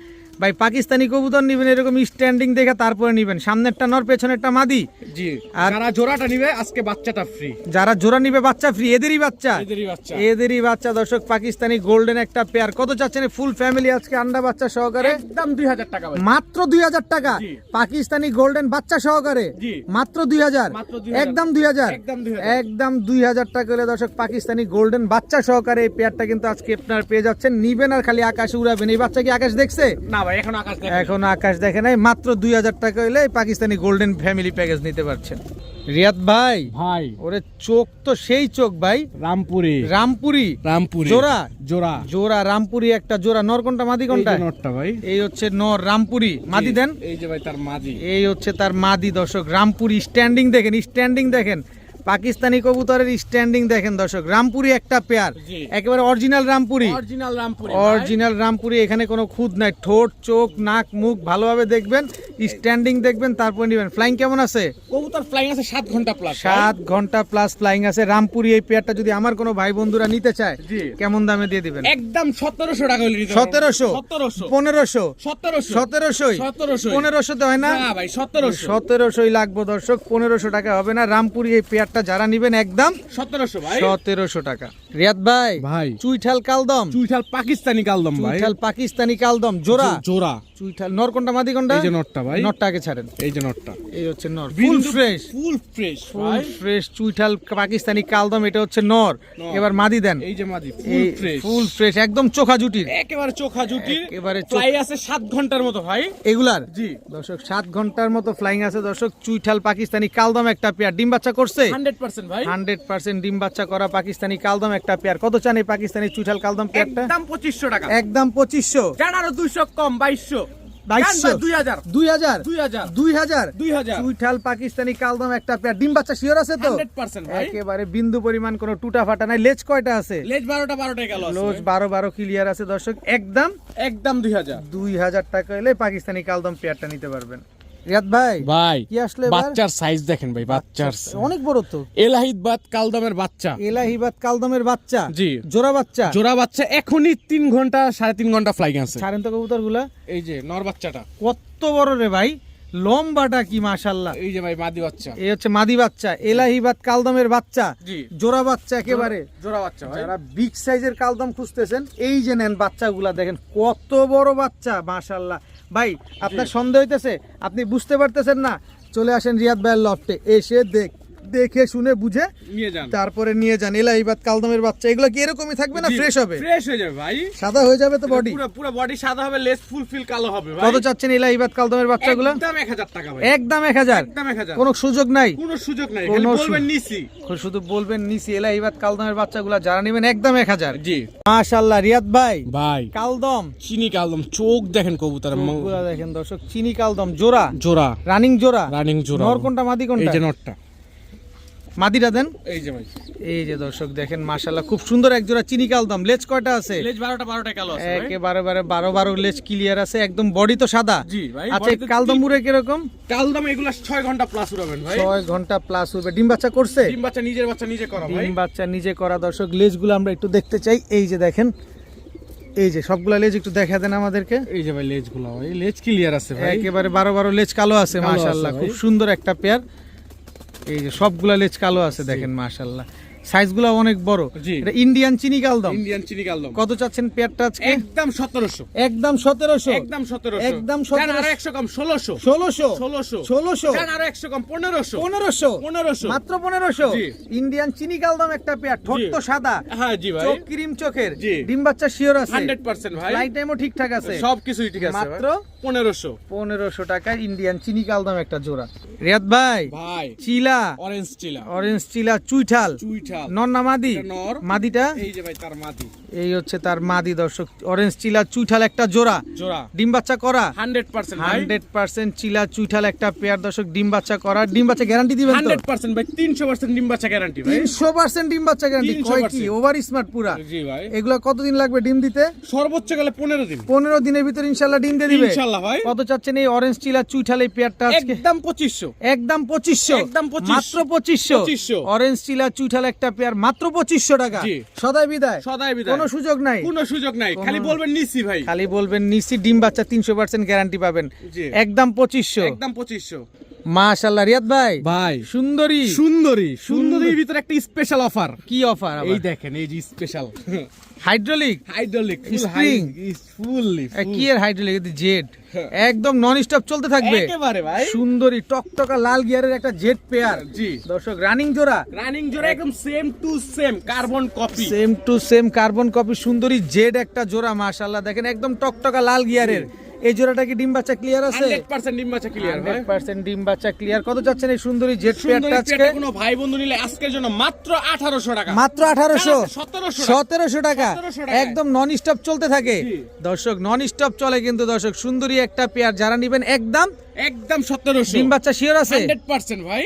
ভাই। পাকিস্তানি কবুতর নিবেন এরকম স্ট্যান্ডিং দেখে তারপরে নিবেন। সামনেরটা নর, পেছনেরটা মাদি। জি। আর যারা জোড়াটা নিবে আজকে বাচ্চাটা ফ্রি। যারা জোড়া নিবে বাচ্চা ফ্রি। এদেরই বাচ্চা। এদেরই বাচ্চা। এদেরই বাচ্চা দর্শক। পাকিস্তানি গোল্ডেন একটা পেয়ার। কত চাচ্ছেন ফুল ফ্যামিলি আজকে আন্ডা বাচ্চা সহকারে? একদম 2000 টাকা ভাই। মাত্র 2000 টাকা। জি। পাকিস্তানি গোল্ডেন বাচ্চা সহকারে জি। মাত্র 2000। মাত্র 2000। একদম 2000। একদম 2000। একদম 2000 টাকা হলে দর্শক পাকিস্তানি গোল্ডেন বাচ্চা সহকারে এই পেয়ারটা কিন্তু আজকে আপনারা পেয়ে যাচ্ছেন। নিবেন আর খালি আকাশে উড়াবেন। এই বাচ্চা কি আকাশ দেখছে? না ভাই এখন আকাশ দেখেন। এখন আকাশ দেখে নাই। মাত্র 2000 টাকা হলে এই পাকিস্তানি গোল্ডেন ফ্যামিলি প্যাকেজ নিতে পারছেন। রিয়াদ ভাই, ভাই ওরে চোখ তো সেই চোখ ভাই। রামপুরি। রামপুরি। রামপুরি জোড়া। জোড়া। জোড়া রামপুরি একটা জোড়া। নর কোনটা মাদি কোনটা? এই যে নটটা ভাই। এই হচ্ছে নর রামপুরি। মাদি দেন। এই যে ভাই তার মাদি। এই হচ্ছে তার মাদি দর্শক। রামপুরি স্ট্যান্ডিং দেখেন, স্ট্যান্ডিং দেখেন। পাকিস্তানি কবুতরের স্ট্যান্ডিং দেখেন দর্শক, রামপুরি একটা পেয়ার, জি। একেবারে original Rampuri, original Rampuri original Rampuri, এখানে কোনো খুঁত নাই, ঠোঁট চোখ নাক মুখ ভালোভাবে দেখবেন, স্ট্যান্ডিং দেখবেন, তারপর নেবেন। ফ্লাইং কেমন আছে? কবুতর ফ্লাইং আছে 7 ঘন্টা প্লাস 7 ঘন্টা প্লাস ফ্লাইং আছে রামপুরি। এই পেয়ারটা যদি আমার কোনো ভাই বন্ধুরা নিতে চায়, জি। কেমন দামে দিয়ে দিবেন? একদম 1700 টাকা হলে নিতে 1700 1700 1500 1700 1700 1500 তে হয় না? না ভাই 1700 1700 লাগবে দর্শক, 1500 টাকা হবে না। রামপুরি এই পেয়ারটা যারা নেবেন একদম 1700 ভাই 1700 টাকা। রিয়াদ ভাই, ভাই চুইঠাল কালদম, চুইঠাল পাকিস্তানি কালদম ভাই, চুইঠাল পাকিস্তানি কালদম জোড়া, জোড়া চুইঠাল নর কোনটা মাদি কোনটা? এই যে নটটা ভাই, নটটা আগে ছাড়েন, এই যে নটটা, এই হচ্ছে নর, ফুল ফ্রেশ, ফুল ফ্রেশ ফুল ভাই, ফ্রেশ চুইঠাল পাকিস্তানি কালদম, এটা হচ্ছে নর। এবার মাদি দেন, এই যে মাদি ফুল ফ্রেশ, ফুল ফ্রেশ একদম চোখা জুটির, একেবারে চোখা জুটি, একেবারে ফ্লাই আছে 7 ঘন্টার মতো ভাই এগুলার। জি দর্শক 7 ঘন্টার মতো ফ্লাইং আছে দর্শক, চুইঠাল পাকিস্তানি কালদম একটা পেয়ার, ডিম বাচ্চা করছে 100% ভাই, 100% ডিম বাচ্চা করা পাকিস্তানি কালদম একটা পেয়ার। কত চান এই পাকিস্তানি চুইঠাল কালদম পেয়ারটা? একদম 2500 টাকা, একদম 2500, জান আরো 200 কম 2200 2200 2000 2000 2000 2000 2000 চুইঠাল পাকিস্তানি কালদম একটা পেয়ার, ডিম বাচ্চা শিওর আছে তো? 100% ভাই, একেবারে বিন্দু পরিমাণ কোনো টুটা ফাটা নাই। লেজ কয়টা আছে? লেজ 12টা গেল আছে লোজ 12 ক্লিয়ার আছে দর্শক, একদম একদম 2000 2000 টাকা হলে পাকিস্তানি কালদম পেয়ারটা নিতে পারবেন। রিয়াদ ভাই, ভাই কি আসলে এবার? বাচ্চার সাইজ দেখেন ভাই, বাচ্চার অনেক বড় তো, এলাহিবাদ কালদমের বাচ্চা, এলাহিবাদ কালদমের বাচ্চা, জি জোড়া বাচ্চা, জোড়া বাচ্চা এখনই 3 ঘন্টা 3.5 ঘন্টা ফ্লাইং আছে। ছাড়েন তো কবুতর গুলা, এই যে নর বাচ্চাটা, কত বড় রে ভাই, লম্বাটা কি মাশাআল্লাহ। এই যে ভাই মাদি বাচ্চা, এই হচ্ছে মাদি বাচ্চা, এলাহিবাদ কালদমের বাচ্চা, জি জোড়া বাচ্চা একেবারে। জোড়া বাচ্চা ভাই, যারা বিগ সাইজের কালদম খুঁজতেছেন, এই যে নেন বাচ্চাগুলা দেখেন কত বড় বাচ্চা মাশাআল্লাহ। ভাই আপনার সন্দেহ হইতেছে, আপনি বুঝতে পারতেছেন না, চলে আসেন রিয়াদ ভাইয়ের লফটে, এসে দেখে শুনে বুঝে নিয়ে যান, তারপরে নিয়ে যান। এলাহিবাদ কালদমের বাচ্চা এগুলো কি এরকমই থাকবে না ফ্রেশ হবে? ফ্রেশ হয়ে যাবে ভাই, সাদা হয়ে যাবে তো বডি? পুরো পুরো বডি সাদা হবে, লেস ফুলফিল কালো হবে ভাই। কত চাচ্ছেন এলাহিবাদ কালদমের বাচ্চাগুলো? একদম 1000 টাকা ভাই, একদম 1000, একদম 1000, কোনো সুযোগ নাই, কোনো সুযোগ নাই, কোনো খালি বলবেন নিছি, শুধু বলবেন নিছি। এলাহিবাদ কালদমের বাচ্চাগুলো যারা নেবেন একদম 1000। জি মাশাআল্লাহ রিয়াদ ভাই, ভাই কালদম চিনি কালদম, চোখ দেখেন কবুতরের, চোখগুলা দেখেন দর্শক, চিনি কালদম জোড়া, জোড়া রানিং জোড়া, রানিং জোড়া, নর কোনটা মাদি এই কোনটা? যে নটটা, মাদিটা দেন, এই যে ভাই এই যে দর্শক দেখেন মাশাআল্লাহ খুব সুন্দর এক জোড়া চিনি কালদম। লেজ কয়টা আছে? লেজ 12টা কালো আছে ভাই, একেবারে 12 লেজ ক্লিয়ার আছে, একদম বডি তো সাদা। জি ভাই, আচ্ছা body তো কালদম উড়ে কিরকম? কালদম এগুলা 6 ঘন্টা প্লাস উড়াবেন ভাই, 6 ঘন্টা প্লাস উড়বে। ডিম বাচ্চা করছে? ডিম বাচ্চা নিজের বাচ্চা নিজে করা ভাই, ডিম বাচ্চা নিজে করা দর্শক। লেজগুলো আমরা একটু দেখতে চাই, এই যে দেখেন, এই যে সবগুলা লেজ একটু দেখা দেন আমাদেরকে। এই যে ভাই লেজগুলা ভাই, লেজ ক্লিয়ার আছে ভাই, একেবারে 12 লেজ কালো আছে কালো আছে মাশাআল্লাহ, ভাই। খুব সুন্দর একটা পেয়ার। এই যে সবগুলা লেজ কালো আছে দেখেন মাশাআল্লাহ, সাইজগুলো অনেক বড়। জি। এটা ইন্ডিয়ান চিনি কালদম। ইন্ডিয়ান চিনি কালদম, কত চাচ্ছেন পেয়ারটা আজকে? একদম 1700, একদম 1700, একদম 1700, একদম জান 1700, আরো 100 কম 1600, 1600, 1600 জান আরো 100 কম 1500, 1500 মাত্র 1500। জি। ইন্ডিয়ান চিনি কালদম একটা পেয়ার, ঠোঁট জি। তো সাদা, হ্যাঁ জি ভাই, চোখ ক্রিম চোখের, জি। ডিম বাচ্চা শিওর আছে 100% ভাই, ফ্লাইট টাইমও ঠিকঠাক আছে, সবকিছুই ঠিক আছে মাত্র ভাই, 1500 1500 টাকায় ইন্ডিয়ান চিনি কালদম একটা জোড়া। রিয়াদ ভাই, ভাই, চিলা, অরেঞ্জ চিলা, অরেঞ্জ চিলা চুইঠাল, চুইঠাল, নর না মাদি? এটা নর, মাদিটা এই যে ভাই তার মাদি, এই হচ্ছে তার মাদি দর্শক, অরেঞ্জ চিলা চুইঠাল একটা জোড়া, জোড়া ডিম বাচ্চা করা 100% ভাই, 100% চিলা চুইঠাল একটা পেয়ার দর্শক, ডিম বাচ্চা করা। ডিম বাচ্চা গ্যারান্টি দিবেন তো? 100% ভাই, 300% ডিম বাচ্চা গ্যারান্টি ভাই, 300% ডিম বাচ্চা গ্যারান্টি। কয় কি 300% ওভার স্মার্ট পুরা। জি ভাই, এগুলা কতদিন লাগবে ডিম দিতে? সর্বোচ্চ গেলে 15 দিন, 15 দিনের ভিতর ইনশাআল্লাহ ডিম দিয়ে দিবে ইনশাআল্লাহ ভাই, কত চাচ্ছেন এই অরেঞ্জ চিলা চুইঠাল এই পেয়ারটা আজকে? একদম 2500, একদম 2500, একদম 2500, মাত্র 2500। 2500 অরেঞ্জ চিলা চুইঠাল একটা পেয়ার মাত্র 2500 টাকা। জি। সদাই বিদায়, সদাই বিদায়, কোনো সুযোগ নাই, কোনো সুযোগ নাই, খালি বলবেন নিছি ভাই, খালি বলবেন নিচি। ডিম বাচ্চা 300% গ্যারান্টি পাবেন, জি। একদম 2500। একদম 2500 মাশাআল্লাহ রিয়াদ ভাই, ভাই, সুন্দরী সুন্দরীর ভিতরে একটা স্পেশাল অফার, কি অফার? এই দেখেন, এই যে special hydraulic hydraulic Spring? Fully কি এর হাইড্রোলিক? জেড, একদম নন স্টপ চলতে থাকবে একেবারে ভাই, সুন্দরী টকটকা লাল গিয়ারের একটা জেড পেয়ার। জি। দর্শক রানিং জোড়া, রানিং জোড়া একদম same to same carbon copy, same to same carbon copy, সুন্দরী জেড একটা জোড়া মাশাআল্লাহ দেখেন, একদম টকটকা লাল গিয়ারের। এই জোড়াটা কি ডিম বাচ্চা ক্লিয়ার আছে? 100% ডিম বাচ্চা ক্লিয়ার ভাই, 100% ডিম বাচ্চা ক্লিয়ার। কত যাচ্ছেন এই সুন্দরী জেড সুন্দরী পেয়ারটা আজকে? পেয়ারটা কোনো ভাই বন্ধু নিলে আজকের জন্য মাত্র 1800 টাকা, মাত্র 1800, 1700 টাকা, 1700 টাকা। একদম নন স্টপ চলতে থাকে জি। দর্শক, নন স্টপ চলে কিন্তু দর্শক। সুন্দরী একটা পেয়ার যারা নেবেন একদম একদম 1700, ডিম বাচ্চা শিওর আছে? 100% ভাই,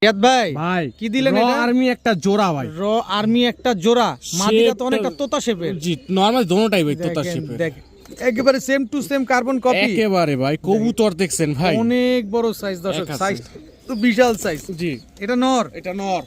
রিয়াদ ভাই ভাই কি দিলেন এটা? আর্মি একটা জোড়া ভাই। র আর্মি একটা জোড়া, মাদিটা তো অনেকটা তোতা শেপের। জি নরমাল দোনোটাই ভাই তোতা শেপের। দেখেন একেবারে same to same carbon copy, একেবারে ভাই কবুতর দেখছেন ভাই, অনেক বড় সাইজ দর্শক, এক আছে। সাইজ তো বিশাল সাইজ। জি এটা নর এটা নর,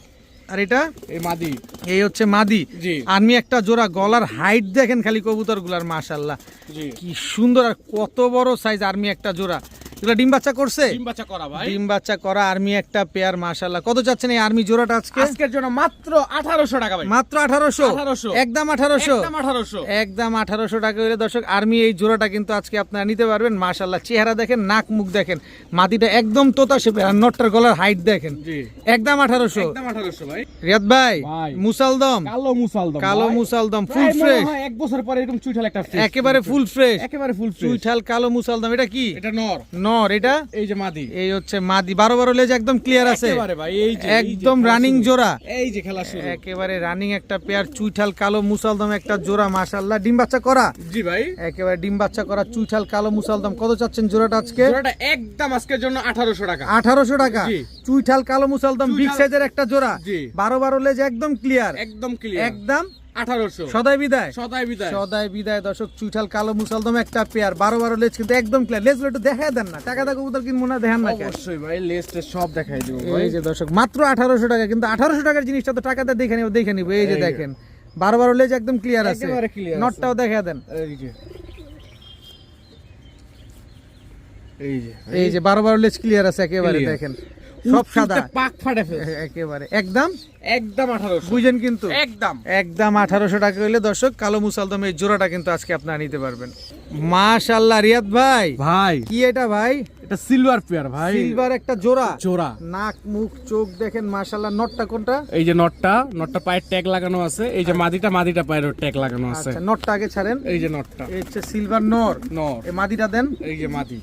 আর এটা এই মাদি। এই হচ্ছে মাদি। জি আর্মি একটা জোড়া, গলার হাইট দেখেন খালি কবুতর গুলার, মাশাআল্লাহ জি কি সুন্দর আর কত বড় সাইজ আর্মি একটা জোড়া। এগুলো ডিম বাচ্চা করছে? ডিম বাচ্চা করা ভাই। ডিম বাচ্চা করা আর্মি একটা পেয়ার, মাশাআল্লাহ। কত চাচ্ছেন এই আর্মি জোড়াটা আজকে? আজকের জন্য মাত্র 1800 টাকা ভাই। মাত্র 1800, 1800, একদম 1800, একদম 1800। একদম 1800 টাকা হলে দর্শক আর্মি এই জোড়াটা কিন্তু আজকে আপনারা নিতে পারবেন। মাশাআল্লাহ চেহারা দেখেন, নাক মুখ দেখেন, মাটিটা একদম তোতা শেপের, আর নটটার গলার হাইট দেখেন, জি একদম 1800। একদম 1800 ভাই। রিয়াদ ভাই ভাই। মুসালদম, কালো মুসালদম, কালো ভাই। মুসালদম ফুল প্রায় মনে ফ্রেশ, হয় এক বছর পরে এরকম চুইঠাল একটা fresh। একেবারে ফুল ফ্রেশ, একেবারে ফুল ফ্রেশ। চুইঠাল কালো মুসালদম। এটা কি? এটা নর, নর। এটা এই যে মাদি। এই হচ্ছে মাদি, 12 লেজ একদম ক্লিয়ার আছে, একেবারে ভাই এই যে একদম খেলা রানিং শুরু। জোড়া, এই যে খেলা শুরু। একেবারে রানিং একটা পেয়ার, চুইঠাল কালো মুসালদম একটা জোড়া, মাশাআল্লাহ। ডিম বাচ্চা করা, জি ভাই। একেবারে ডিম বাচ্চা করা চুইঠাল কালো মুসালদম। কত চাচ্ছেন জোড়াটা আজকে? জোড়াটা একদম আজকের জন্য 1800 টাকা। 1800 টাকা। জি। চুইঠাল কালো মুসালদম বিগ চুইঠাল- সাইজের একটা জোড়া, জি। 12 লেজ একদম ক্লিয়ার, একদম ক্লিয়ার। একদম 1800। সদাই বিদায়, সদাই বিদায়। সদাই বিদায় দর্শক। চুইঠাল কালো মুসালদম একটা পেয়ার, 12 লেজ কিন্তু একদম ক্লিয়ার। লেজগুলো একটু দেখায় দেন না, টাকা দা কবুতর কিনবো না, দেখেন না কেন? অবশ্যই ভাই লেস্টে সব দেখাই দেব ভাই। এই যে দর্শক মাত্র 1800 টাকা, কিন্তু 1800 টাকার জিনিসটা তো টাকাতে দেখে নিব, দেখে নিব। এই যে এই যে। দেখেন 12 লেজ একদম ক্লিয়ার আছে, একেবারে clear আছে। নটটাও দেখা দেন। এই যে এই যে এই যে 12 লেজ ক্লিয়ার আছে একেবারে, Clear। দেখেন সব সাদা, পাক ফাটে ফেল। একেবারে একদম একদম 1800। বুঝেন কিন্তু, একদম একদম 1800 টাকা হইলে দর্শক কালো মুসালদম এই জোড়াটা কিন্তু আজকে আপনারা নিতে পারবেন। মাশাআল্লাহ রিয়াদ ভাই, ভাই। কি এটা ভাই? এটা সিলভার পেয়ার ভাই। সিলভার একটা জোড়া, জোড়া। নাক মুখ চোখ দেখেন মাশাআল্লাহ। নটটা কোনটা? এই যে নটটা পায়ের ট্যাগ লাগানো আছে। এই যে মাদিটা পায়ের ট্যাগ লাগানো আছে। আচ্ছা নটটা আগে ছাড়েন। এই যে নটটা এই হচ্ছে সিলভার নর, নর। এই মাদিটা দেন। এই যে মাদি,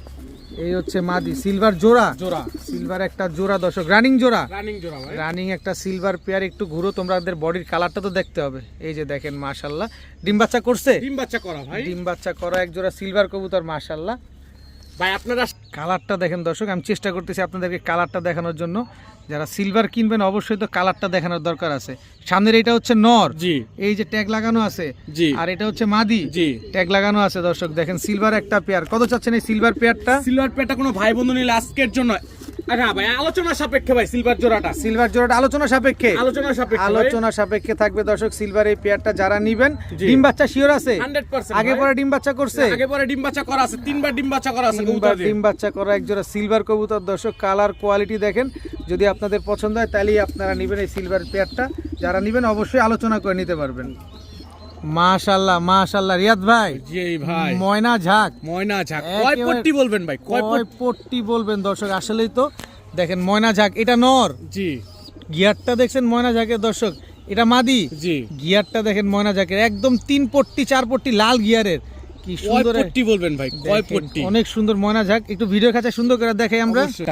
এই হচ্ছে মাদি, সিলভার জোড়া, জোড়া। সিলভার একটা জোড়া দর্শক, রানিং জোড়া, রানিং জোড়া ভাই। রানিং একটা সিলভার পেয়ার। একটু ঘুরো, তোমাদের বডির কালারটা তো দেখতে হবে। এই যে দেখেন মাশাআল্লাহ, ডিম বাচ্চা করছে? ডিম বাচ্চা করা ভাই। ডিম বাচ্চা করা এক জোড়া সিলভার কবুতর, মাশাআল্লাহ। ভাই আপনারা কালারটা দেখেন দর্শক, আমি চেষ্টা করতেছি আপনাদেরকে কালারটা দেখানোর জন্য। যারা সিলভার কিনবেন অবশ্যই তো কালারটা দেখানোর দরকার আছে। সামনের এটা হচ্ছে নর, জি এই যে ট্যাগ লাগানো আছে, জি আর এটা হচ্ছে মাদি, জি। ট্যাগ লাগানো আছে দর্শক। দেখেন সিলভার একটা পেয়ার। কত চাচ্ছেন এই সিলভার পেয়ারটা? সিলভার পেয়ারটা কোনো ভাই বন্ধু নিলে আজকের জন্য না ভাই আলোচনা সাপেক্ষে ভাই। সিলভার জোড়াটা সিলভার জোড়াটা আলোচনা সাপেক্ষে, আলোচনা সাপেক্ষে ভাই। আলোচনা সাপেক্ষে থাকবে দর্শক। সিলভার এই পেয়ারটা যারা নিবেন, জি। ডিম বাচ্চা শিওর আছে? 100% আগে ভাই। পরে ডিম বাচ্চা করছে? আগে পরে ডিম বাচ্চা করা আছে, 3বার ডিম বাচ্চা করা আছে তিনবার কবুতর দিয়ে। ডিম বাচ্চা করা এক জোড়া সিলভার কবুতর দর্শক। কালার কোয়ালিটি দেখেন, যদি আপনাদের পছন্দ হয় তাহলেই আপনারা নেবেন এই সিলভার পেয়ারটা। যারা নেবেন অবশ্যই আলোচনা করে নিতে পারবেন। মাশাআল্লাহ মাশাআল্লাহ রিয়াদ ভাই, জি ভাই। ময়না ঝাক, ময়না ঝাক কয় একেবারে- পট্টি বলবেন ভাই? কয় কয় পট্টি বলবেন দর্শক? আসলেই তো দেখেন ময়না ঝাক, এটা নর। জি গিয়ারটা দেখছেন ময়না ঝাকের দর্শক, এটা মাদি। জি। গিয়ারটা দেখেন ময়না ঝাকের, একদম 3 পট্টি 4 পট্টি লাল গিয়ারের, কি কয় সুন্দর পট্টি বলবেন ভাই? কয় দেখেন, পট্টি? অনেক সুন্দর ময়না ঝাক। একটু ভিডিও কাছে সুন্দর করে দেখাই আমরা। অবশ্যই।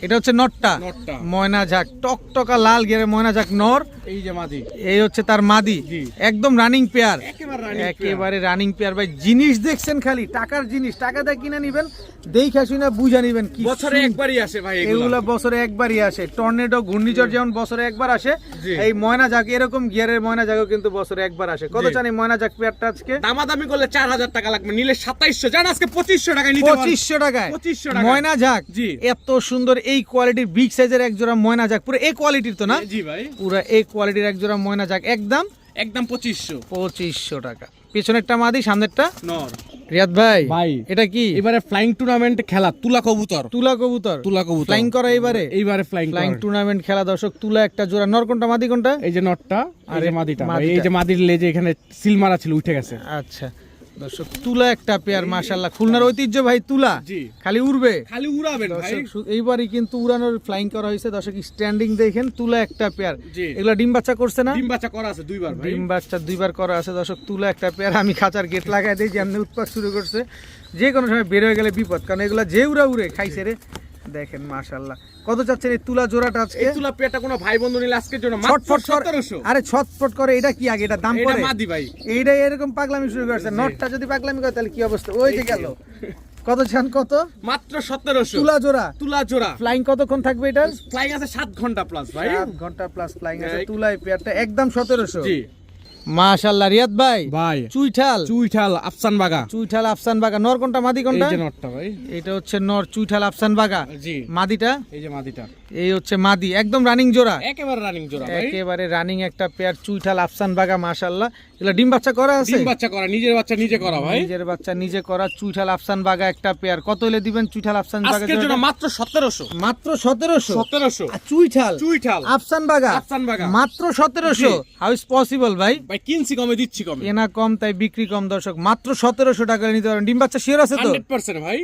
এটা হচ্ছে নটটা, নটটা। ময়না ঝাক, টকটকা লাল গিয়ারের ময়না ঝাক নর। এই যে মাদি, এই হচ্ছে তার মাদি, জি। একদম রানিং পেয়ার, একেবারে রানিং পেয়ার। একেবারে রানিং পেয়ার ভাই। জিনিস দেখছেন খালি, টাকার জিনিস, টাকা দিয়ে কিনে নিবেন, দেখে শুনে বুঝা নিবেন। কি বছরে একবারই আসে ভাই এগুলা। এগুলা বছরে একবারই আসে। টর্নেডো ঘূর্ণিঝড় যেমন বছরে একবার আসে, জি। এই ময়না ঝাক এরকম গিয়ারের ময়না ঝাকও কিন্তু বছরে একবার আসে। কত জি। জানি ময়না ঝাক পেয়ারটা আজকে? দামাদামি করলে 4000 টাকা লাগবে, নিলে 2700। জান আজকে 2500 টাকায় নিতে পারবেন। 2500 টাকায় 2500 টাকায়। ময়না ঝাক, জি। এত সুন্দর এই কোয়ালিটির বিগ সাইজের এক জোড়া ময়না ঝাক, পুরো এই কোয়ালিটির তো না? জি ভাই। পুরো এই কোয়ালিটির এক জোড়া ময়না ঝাক, একদম একদম 2500। 2500 টাকা। পিছনেরটা মাদি, সামনেরটা নর। রিয়াদ ভাই, ভাই। এটা কি? এবারে ফ্লাইং টুর্নামেন্ট খেলা তুলা কবুতর। তুলা কবুতর, তুলা কবুতর ফ্লাইং করা এবারে? এইবারে ফ্লাইং ফ্লাইং টুর্নামেন্ট খেলা দর্শক। তুলা একটা জোড়া, নর কোনটা মাদি কোনটা? এই যে নটটা আর এই যে মাদিটা ভাই। মাদিটা। এই যে মাদির লেজে এখানে সিল মারা ছিল, উঠে গেছে। আচ্ছা দর্শক, তুলা একটা পেয়ার, মাশাআল্লাহ। খুলনার ঐতিহ্য ভাই তুলা, জি। খালি উড়বে খালি উড়াবেন ভাই। দর্শক। এইবারই কিন্তু উড়ানোর ফ্লাইং করা হয়েছে দর্শক। স্ট্যান্ডিং দেখেন, তুলা একটা পেয়ার। জি। এগুলা ডিম বাচ্চা করছে না? ডিম বাচ্চা করা আছে 2বার ভাই। ডিম বাচ্চা 2বার করা আছে দর্শক। তুলা একটা পেয়ার। আমি খাঁচার গেট লাগাই দিই, যেমনি উৎপাত শুরু করছে, যে কোনো সময় বের হয়ে গেলে বিপদ, কারণ এগুলা যে উড়া উড়ে খাইছে রে। দেখেন মাশাআল্লাহ। কত চাচ্ছেন এই তুলা জোড়াটা আজকে? এই তুলা পেয়ারটা কোনো ভাই বন্ধু নিলে আজকের জন্য মাত্র ছটফট করে, 1700। আরে ছটফট করে। এটা কি আগে? এটা দাম এটা পড়ে? মাদি ভাই। এইটাই এরকম পাগলামি শুরু করছে। নটটা যদি পাগলামি করে তাহলে কি অবস্থা? ওই যে গেল। কত চান কত? মাত্র 1700 তুলা জোড়া। তুলা জোড়া। ফ্লাইং কতক্ষণ থাকবে এটার? ফ্লাইং আছে 7 ঘন্টা প্লাস ভাই। 7 ঘন্টা প্লাস ফ্লাইং আছে। তুলাই পেয়ারটা একদম 1700। জি মাশাআল্লাহ রিয়াদ ভাই, ভাই চুইঠাল চুইঠাল আফসান বাগা। চুইঠাল আফসান বাগা। নর কোনটা মাদি কোনটা? এই যে নটটা ভাই, এটা হচ্ছে নর চুইঠাল আফসান বাগা। জি মাদিটা এই যে মাদিটা, এই হচ্ছে মাদি, একদম রানিং জোড়া, একেবারে রানিং জোড়া ভাই, একেবারে রানিং একটা পেয়ার চুইঠাল আফসান বাগা। মাশাআল্লাহ, এগুলা ডিম বাচ্চা করা আছে? ডিম বাচ্চা করা, নিজের বাচ্চা নিজে করা ভাই, নিজের বাচ্চা নিজে করা চুইঠাল আফসান বাগা একটা পেয়ার। কত হলে দিবেন চুইঠাল আফসান বাগা? আজকের জন্য মাত্র 1700। মাত্র 1700। 1700 আর চুইঠাল চুইঠাল আফসান বাগা আফসান বাগা মাত্র 1700। হাউ ইজ পসিবল ভাই? ভাই কিনছি কমে দিচ্ছি কমে, কেনা কম তাই বিক্রি কম দর্শক। মাত্র 1700 টাকা নিতে পারেন। ডিম বাচ্চা শিওর আছে তো? 100% ভাই।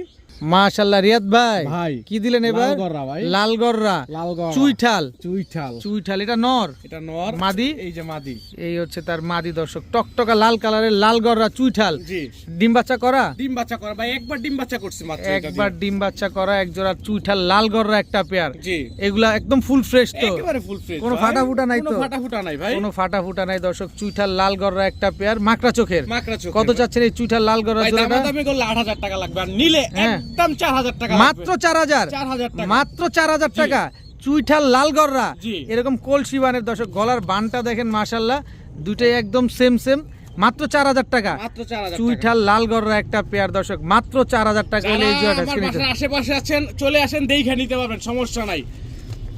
মাশাআল্লাহ রিয়াদ ভাই, ভাই কি দিলেন এবার? লালগররা ভাই, লালগররা লালগররা চুইঠাল। চুইঠাল চুইঠাল এটা নর, এটা নর, মাদি এই যে মাদি, এই হচ্ছে তার মাদি দর্শক। টকটকা লাল কালারের লালগররা চুইঠাল। জি ডিম বাচ্চা করা? ডিম বাচ্চা করা ভাই, একবার ডিম বাচ্চা করছি মাত্র এটা একবার দিয়ে। ডিম বাচ্চা করা এক জোড়া চুইঠাল লালগররা একটা পেয়ার। জি এগুলা একদম ফুল ফ্রেশ তো? একেবারে ফুল ফ্রেশ, কোনো ফাটাফুটা নাই তো? কোনো ফাটাফুটা নাই ভাই, কোনো ফাটাফুটা নাই দর্শক। চুইঠাল লালগররা একটা পেয়ার, মাকড়া চোখের। মাকড়া চোখ। কত চাচ্ছেন এই চুইঠাল লালগররা ভাই জোড়াটা? দামাদামি করলে 8000 টাকা লাগবে, আর নিলে হ্যাঁ। একদম 4000 টাকা মাত্র লাগবে। 4000। 4000 টাকা মাত্র 4000 টাকা চুইঠাল লালগররা। জি। এরকম কলসি বানের দর্শক, গলার বানটা দেখেন মাশাআল্লাহ, দুটাই একদম সেম সেম। মাত্র 4000 টাকা মাত্র 4000 টাকা। চুইঠাল লালগররা একটা পেয়ার দর্শক, মাত্র 4000 টাকা হলে এই জোড়াটা আমার কিনে বাসার নিতে। আশেপাশে আছেন, চলে আসেন, দেখে নিতে পারবেন, সমস্যা নাই।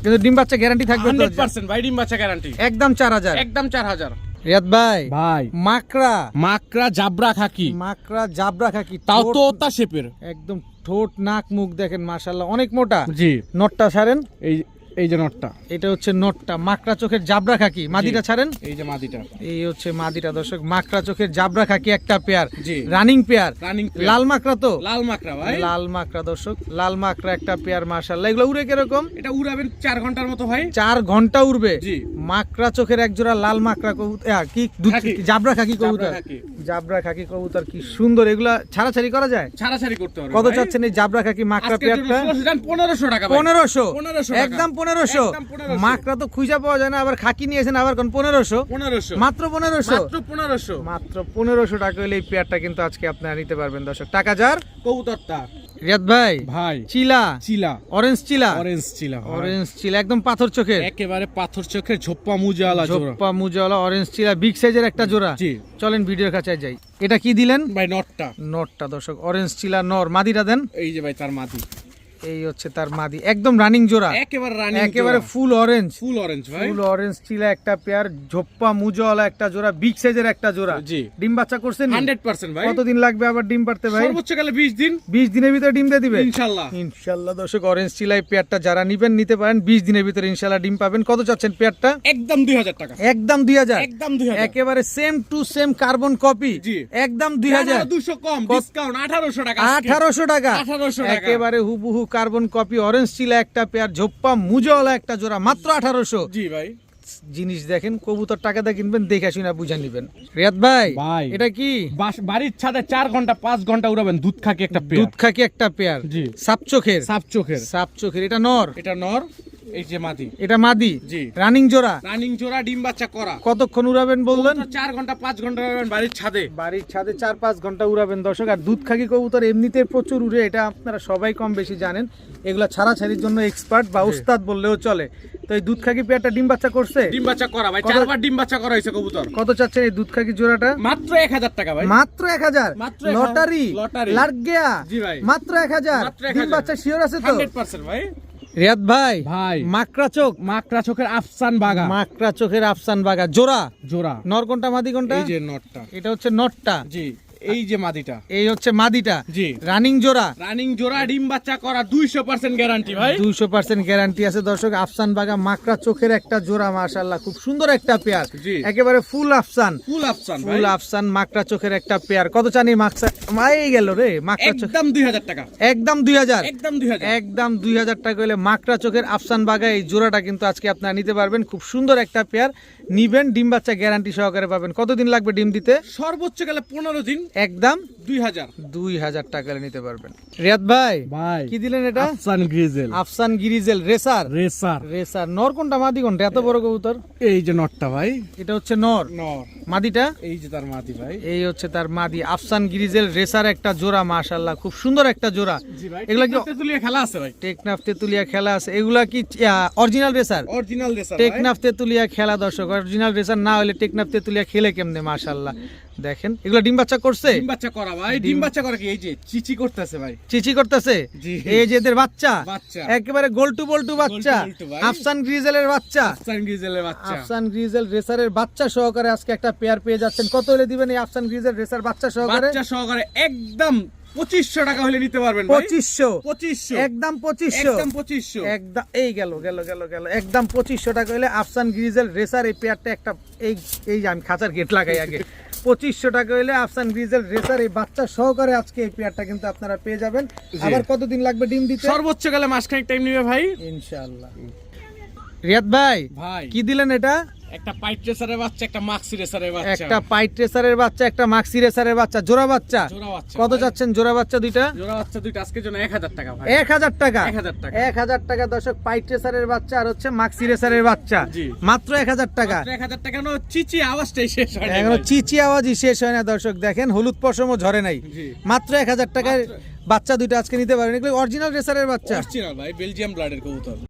কিন্তু ডিম বাচ্চা গ্যারান্টি থাকবে তো? 100% ভাই, ডিম বাচ্চা গ্যারান্টি, একদম 4000। একদম 4000। রিয়াদ ভাই, ভাই মাকড়া মাকড়া জাবরা খাকি, মাকড়া জাবরা খাকি, তাও ঠোঁট তো ওটা শেপের, একদম ঠোঁট নাক মুখ দেখেন মাশাআল্লাহ, অনেক মোটা। জি নটটা ছাড়েন, এই যে নটটা, এটা হচ্ছে নটটা। মাকড়া চোখের জাবরা খাকি। মাদিটা ছাড়েন, এই যে মাদিটা, এই হচ্ছে মাদিটা দর্শক। মাকড়া চোখের জাবরা খাকি একটা পেয়ার, জি রানিং পেয়ার। রানিং লাল মাকড়া তো? লাল মাকড়া ভাই, লাল মাকড়া দর্শক, লাল মাকড়া একটা পেয়ার মাশাআল্লাহ। এগুলো উড়ে কিরকম? এটা উড়াবেন 4 ঘন্টার মতো ভাই, 4 ঘন্টা উড়বে। জি মাকড়া চোখের এক জোড়া লাল মাকড়া কবুতর, কি খাকি। জাবরা খাকি জাবরা কবুতর, খাকি। জাবরা খাকি কবুতর, কি সুন্দর। এগুলা ছাড়াছাড়ি করা যায়? ছাড়াছাড়ি করতে হবে। কত চাচ্ছেন এই জাবরা খাকি মাকড়া পেয়ারটা? 1500 টাকা ভাই, 1500। 1500 টাকা। একদম 1500। একদম 1500 মাকড়া তো খুঁজে পাওয়া যায় না, আবার খাকি নিয়েছেন আবার কোন 1500? 1500 মাত্র 1500। মাত্র 1500 মাত্র 1500 টাকা হলে এই পেয়ারটা কিন্তু আজকে আপনারা নিতে পারবেন দর্শক। টাকা যার। কবুতরটা রিয়াদ ভাই, ভাই চিলা, চিলা, অরেঞ্জ চিলা, অরেঞ্জ চিলা ভাই। অরেঞ্জ চিলা একদম পাথর চোখের, একেবারে পাথর চোখের ঝোপ্পা মুজালা জোড়া, ঝোপ্পা মুজাওয়ালা অরেঞ্জ চিলা, বিগ সাইজের একটা জোড়া। জি চলেন ভিডিওর কাছে যাই। এটা কি দিলেন? ভাই নটটা, নটটা দর্শক, অরেঞ্জ চিলা নর। মাদিটা দেন, এই যে ভাই তার মাদি, এই হচ্ছে তার মাদি, একদম রানিং জোড়া, একেবারে রানী, একেবারে ফুল অরেঞ্জ, ফুল অরেঞ্জ ভাই, ফুল অরেঞ্জ চিলা একটা পেয়ার, ঝোপ্পা মুজাওয়ালা একটা জোড়া, বিগ সাইজের একটা জোড়া। জি ডিম বাচ্চা করছেন? 100% ভাই। কতদিন লাগবে আবার ডিম পারতে ভাই? সর্বোচ্চ গেলে 20 দিন, 20 দিনের ভিতরে ডিম দিয়ে দিবে ইনশাআল্লাহ। ইনশাআল্লাহ দর্শক। অরেঞ্জ চিলাই পেয়ারটা যারা নিবেন নিতে পারেন, 20 দিনের ভিতরে ইনশাআল্লাহ ডিম পাবেন। কত চাচ্ছেন পেয়ারটা? একদম 2000 টাকা, একদম 2000। একদম 2000, একেবারে same to same carbon copy, জি। একদম 2000। 200 কম ডিসকাউন্ট, 1800 টাকা, 1800 টাকা, 1800 টাকা। একেবারে হুবহু কার্বন কপি অরেঞ্জ চিলা একটা পেয়ার, ঝোপ্পা মুজাওয়ালা একটা জোড়া, মাত্র 1800। জি ভাই। জিনিস দেখেন, কবুতর টাকা দিয়ে কিনবেন, দেখে শুনে বুঝে নিবেন। রিয়াদ ভাই, ভাই। এটা কি? বাড়ির ছাদে 4 ঘন্টা 5 ঘন্টা উড়াবেন, দুধ খাকি একটা পেয়ার, দুধ খাকি একটা পেয়ার, জি। সাপ চোখের, সাপ চোখের, সাপ চোখের। এটা নর, এটা নর, এই যে মাদি, এটা মাদি, জি। রানিং জোড়া। রানিং জোড়া, ডিম বাচ্চা করা। কতক্ষণ উড়াবেন বললেন? 4 ঘন্টা 5 ঘন্টা উড়াবেন বাড়ির ছাদে, বাড়ির ছাদে 4-5 ঘন্টা উড়াবেন দর্শক। আর দুধ খাকি কবুতর এমনিতে প্রচুর উড়ে, এটা আপনারা সবাই কম বেশি জানেন। এগুলা ছাড়াছাড়ির জন্য এক্সপার্ট বা উস্তাদ বললেও চলে। তো এই দুধ খাকি পেয়ারটা ডিম বাচ্চা করছে? ডিম বাচ্চা করা ভাই, কত- 4 বার ডিম বাচ্চা করা হয়েছে কবুতর। কত চাচ্ছেন এই দুধ খাকি জোড়াটা? মাত্র 1000 টাকা ভাই, মাত্র 1000। মাত্র 1000 লটারি লটারি। লাগ গেয়া। জি ভাই। মাত্র 1000। মাত্র ডিম 1000 বাচ্চা শিওর আছে তো? 100% ভাই। রিয়াদ ভাই, ভাই মাকড়া চোখ, মাকড়া চোখের আফসান বাগা, মাকড়া চোখের আফসান বাগা জোড়া। জোড়া। নর কোনটা মাদি কোনটা? এই যে নটটা, এটা হচ্ছে নটটা, জি। এই যে মাদিটা, এই হচ্ছে মাদিটা, জি। রানিং জোড়া, রানিং জোড়া, ডিম বাচ্চা করা, 200% গ্যারান্টি ভাই, 200% গ্যারান্টি আছে দর্শক। আফসান বাগা মাকড়া চোখের একটা জোড়া, মাশাআল্লাহ খুব সুন্দর একটা পেয়ার, জি। একেবারে ফুল আফসান, ফুল আফসান ভাই, ফুল আফসান মাকড়া চোখের একটা পেয়ার। কত চানি মাকড়া? মাই গেল রে মাকড়া চোখ, একদম 2000 টাকা, একদম 2000, একদম 2000, একদম 2000 টাকা হলে মাকড়া চোখের আফসান বাগা এই জোড়াটা কিন্তু আজকে আপনারা নিতে পারবেন। খুব সুন্দর একটা পেয়ার নিবেন, ডিম বাচ্চা গ্যারান্টি সহকারে পাবেন। কতদিন লাগবে ডিম দিতে? সর্বোচ্চ গেলে 15 দিন, একদম 2000 2000 টাকা নিতে পারবেন। রিয়াদ ভাই ভাই কি দিলেন এটা? Afshan grizzle Afshan grizzle racer. Racer racer নর কোনটা মাদি কোনটা? এত বড় কবুতর। এই যে নটটা ভাই, এটা হচ্ছে নর, নর মাদিটা এই যে তার মাদি ভাই। এই হচ্ছে তার মাদি। আফসান গ্রিজেল রেসার একটা জোড়া, মাশাআল্লাহ খুব সুন্দর একটা জোড়া। জি ভাই, এগুলা কি তেতুলিয়া খেলা আছে ভাই? টেকনাফ তেতুলিয়া খেলা আছে? এগুলা কি অরিজিনাল রেসার? অরিজিনাল রেসার ভাই। টেকনাফ তেতুলিয়া খেলা দর্শক, অরিজিনাল রেসার না হলে টেকনাফ তেতুলিয়া খেলে কেমনে? মাশাআল্লাহ দেখেন এগুলা ডিম বাচ্চা করছে। ডিম বাচ্চা করা ভাই, ডিম বাচ্চা করা কি এই যে চিচি করতেছে ভাই, চিচি করতেছে। জি। এই যে এদের বাচ্চা বাচ্চা একেবারে গোলটু বল্টু বাচ্চা। গোলটু ভাই। আফসান গ্রিজেলের বাচ্চা, আফসান গ্রিজেলের বাচ্চা। আফসান গ্রিজেল রেসারের বাচ্চা সহকারে আজকে একটা পেয়ার পেয়ে যাচ্ছেন। কত হলে দিবেন এই আফসান গ্রিজেল রেসার বাচ্চা সহকারে? বাচ্চা সহকারে একদম 2500 টাকা হলে নিতে পারবেন ভাই। 2500 2500 একদম 2500 একদম 2500 একদম। এই গেল গেল গেল গেল একদম 2500 টাকা হলে আফসান গ্রিজেল রেসার এই পেয়ারটা একটা এই যে আমি খাঁচার গেট লাগাই আগে 2500 টাকা হলে আফসান গ্রিজেল রেসার এই বাচ্চা সহকারে আজকে এই পেয়ারটা কিন্তু আপনারা পেয়ে যাবেন। আবার কতদিন লাগবে ডিম দিতে? সর্বোচ্চ গেলে মাসখানেক টাইম নেবে ভাই ইনশাআল্লাহ। রিয়াদ ভাই ভাই কি দিলেন এটা? একটা পাইট রেসারের বাচ্চা, একটা মাক্সি রেসারের বাচ্চা। একটা পাইট রেসারের বাচ্চা, একটা মাক্সি রেসারের বাচ্চা, জোড়া বাচ্চা। জোড়া বাচ্চা কত ভাই। যাচ্ছেন জোড়া বাচ্চা দুইটা? জোড়া বাচ্চা দুইটা আজকের জন্য 1000 টাকা ভাই। 1000 টাকা 1000 টাকা 1000 টাকা দর্শক। পাইট রেসারের বাচ্চা আর হচ্ছে মাক্সি রেসারের বাচ্চা, জি। মাত্র 1000 টাকা। 1000 টাকা নো চিচি আওয়াজটাই শেষ হয় না এখনো ভাই। চিচি আওয়াজই শেষ হয় না দর্শক, দেখেন হলুদ পশমও ঝরে নাই। জি। মাত্র 1000 টাকায় বাচ্চা দুইটা আজকে নিতে পারেন। এগুলো অরিজিনাল রেসারের বাচ্চা। অরিজিনাল ভাই, বেলজিয়াম ব্লাডের কবুতর।